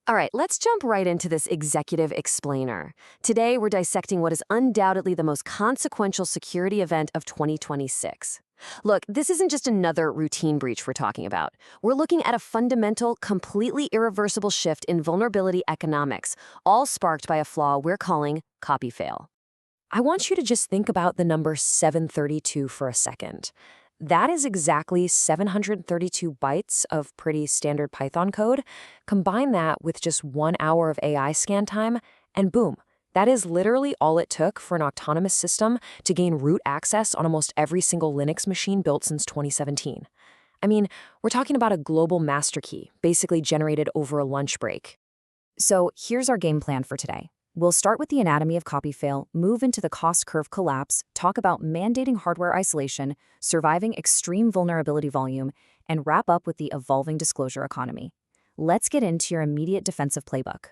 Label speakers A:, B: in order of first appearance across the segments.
A: All right, let's jump right into this executive explainer. Today, we're dissecting what is undoubtedly the most consequential security event of 2026. Look, this isn't just another routine breach we're talking about. We're looking at a fundamental, completely irreversible shift in vulnerability economics, all sparked by a flaw we're calling CopyFail. I want you to just think about the number 732 for a second. That is exactly 732 bytes of pretty standard Python code. Combine that with just 1 hour of AI scan time, and boom, that is literally all it took for an autonomous system to gain root access on almost every single Linux machine built since 2017. I mean, we're talking about a global master key, basically generated over a lunch break.
B: So here's our game plan for today. We'll start with the anatomy of CopyFail, move into the cost curve collapse, talk about mandating hardware isolation, surviving extreme vulnerability volume, and wrap up with the evolving disclosure economy. Let's get into your immediate defensive playbook.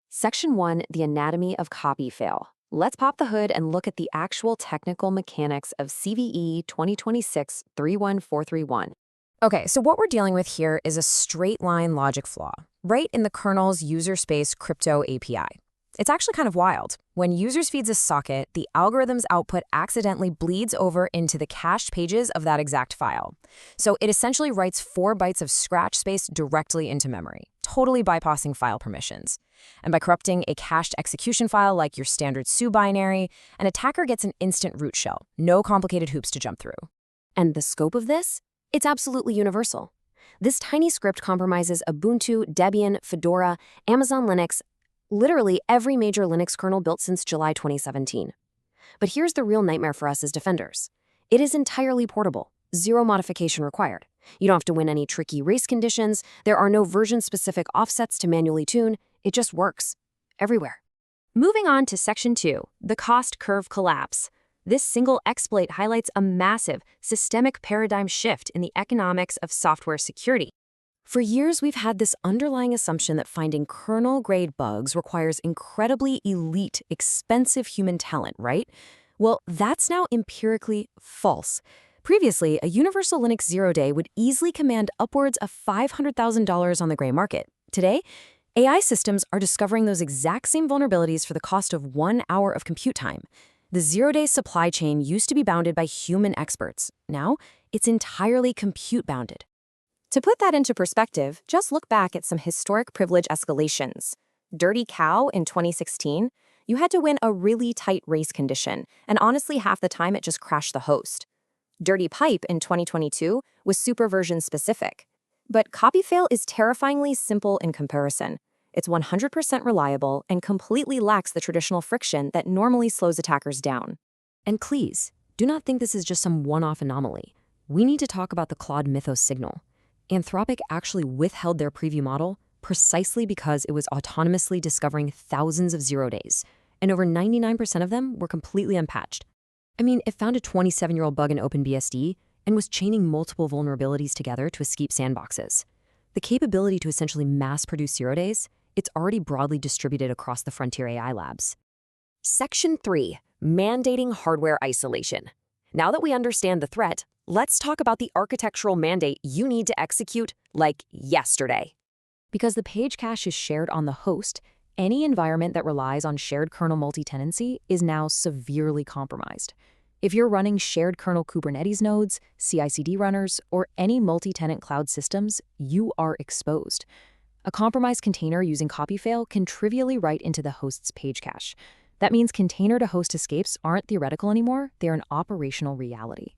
A: Section 1, the anatomy of CopyFail. Let's pop the hood and look at the actual technical mechanics of CVE 2026-31431.
B: Okay, so what we're dealing with here is a straight-line logic flaw, right in the kernel's user space crypto API. It's actually kind of wild. When users feeds a socket, the algorithm's output accidentally bleeds over into the cached pages of that exact file. So it essentially writes 4 bytes of scratch space directly into memory, totally bypassing file permissions. And by corrupting a cached execution file like your standard SU binary, an attacker gets an instant root shell, no complicated hoops to jump through.
A: And the scope of this? It's absolutely universal. This tiny script compromises Ubuntu, Debian, Fedora, Amazon Linux, literally every major Linux kernel built since July 2017. But here's the real nightmare for us as defenders. It is entirely portable, zero modification required. You don't have to win any tricky race conditions, there are no version-specific offsets to manually tune, it just works. Everywhere. Moving on to Section 2, the cost curve collapse. This single exploit highlights a massive, systemic paradigm shift in the economics of software security. For years, we've had this underlying assumption that finding kernel-grade bugs requires incredibly elite, expensive human talent, right? Well, that's now empirically false. Previously, a universal Linux zero-day would easily command upwards of $500,000 on the gray market. Today, AI systems are discovering those exact same vulnerabilities for the cost of 1 hour of compute time. The zero-day supply chain used to be bounded by human experts. Now, it's entirely compute-bounded. To put that into perspective, just look back at some historic privilege escalations. Dirty Cow in 2016, you had to win a really tight race condition, and honestly half the time it just crashed the host. Dirty Pipe in 2022 was super version specific. But CopyFail is terrifyingly simple in comparison. It's 100% reliable and completely lacks the traditional friction that normally slows attackers down.
B: And please, do not think this is just some one-off anomaly. We need to talk about the Claude Mythos signal. Anthropic actually withheld their preview model precisely because it was autonomously discovering thousands of zero-days, and over 99% of them were completely unpatched. I mean, it found a 27-year-old bug in OpenBSD and was chaining multiple vulnerabilities together to escape sandboxes. The capability to essentially mass-produce zero-days, it's already broadly distributed across the frontier AI labs.
A: Section 3, mandating hardware isolation. Now that we understand the threat, let's talk about the architectural mandate you need to execute like yesterday.
B: Because the page cache is shared on the host, any environment that relies on shared kernel multi-tenancy is now severely compromised. If you're running shared kernel Kubernetes nodes, CI/CD runners, or any multi-tenant cloud systems, you are exposed. A compromised container using CopyFail can trivially write into the host's page cache. That means container-to-host escapes aren't theoretical anymore, they're an operational reality.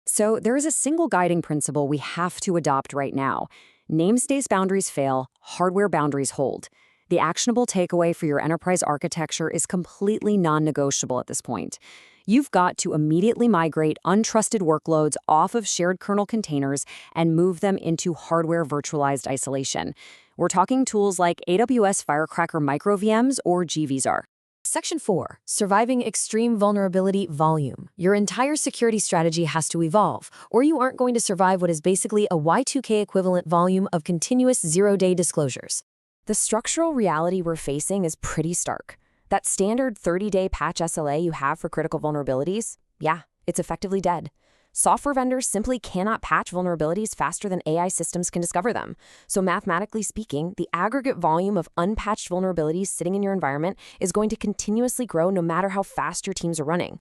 A: So there is a single guiding principle we have to adopt right now. Namespace boundaries fail, hardware boundaries hold. The actionable takeaway for your enterprise architecture is completely non-negotiable at this point. You've got to immediately migrate untrusted workloads off of shared kernel containers and move them into hardware virtualized isolation. We're talking tools like AWS Firecracker Micro VMs or gvzar. Section 4, surviving extreme vulnerability volume. Your entire security strategy has to evolve, or you aren't going to survive what is basically a Y2K equivalent volume of continuous zero-day disclosures. The structural reality we're facing is pretty stark. That standard 30-day patch SLA you have for critical vulnerabilities, yeah, it's effectively dead. Software vendors simply cannot patch vulnerabilities faster than AI systems can discover them. So mathematically speaking, the aggregate volume of unpatched vulnerabilities sitting in your environment is going to continuously grow no matter how fast your teams are running.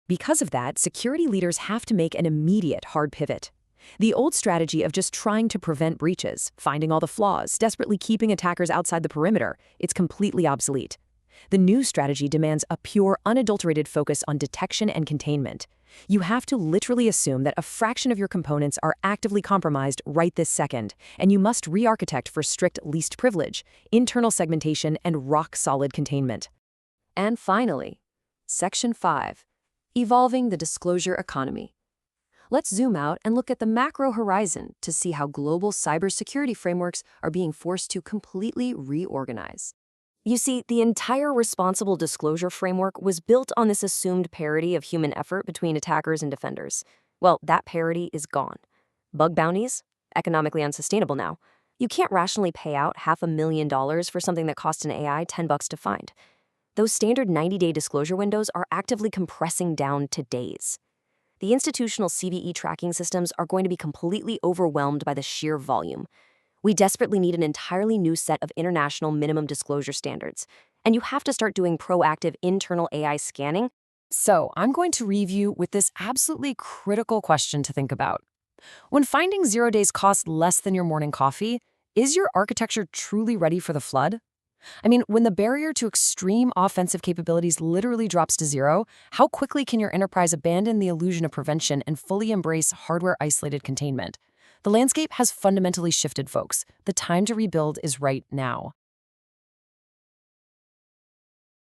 A: Because of that, security leaders have to make an immediate hard pivot. The old strategy of just trying to prevent breaches, finding all the flaws, desperately keeping attackers outside the perimeter, it's completely obsolete. The new strategy demands a pure, unadulterated focus on detection and containment. You have to literally assume that a fraction of your components are actively compromised right this second, and you must re-architect for strict least privilege, internal segmentation, and rock-solid containment. And finally, Section 5, Evolving the Disclosure Economy. Let's zoom out and look at the macro horizon to see how global cybersecurity frameworks are being forced to completely reorganize. You see, the entire responsible disclosure framework was built on this assumed parity of human effort between attackers and defenders. Well, that parity is gone. Bug bounties? Economically unsustainable now. You can't rationally pay out $500,000 for something that cost an AI $10 to find. Those standard 90-day disclosure windows are actively compressing down to days. The institutional CVE tracking systems are going to be completely overwhelmed by the sheer volume. We desperately need an entirely new set of international minimum disclosure standards, and you have to start doing proactive internal AI scanning.
B: So, I'm going to leave you with this absolutely critical question to think about. When finding 0 days cost less than your morning coffee, is your architecture truly ready for the flood? I mean, when the barrier to extreme offensive capabilities literally drops to zero, how quickly can your enterprise abandon the illusion of prevention and fully embrace hardware-isolated containment? The landscape has fundamentally shifted, folks. The time to rebuild is right now.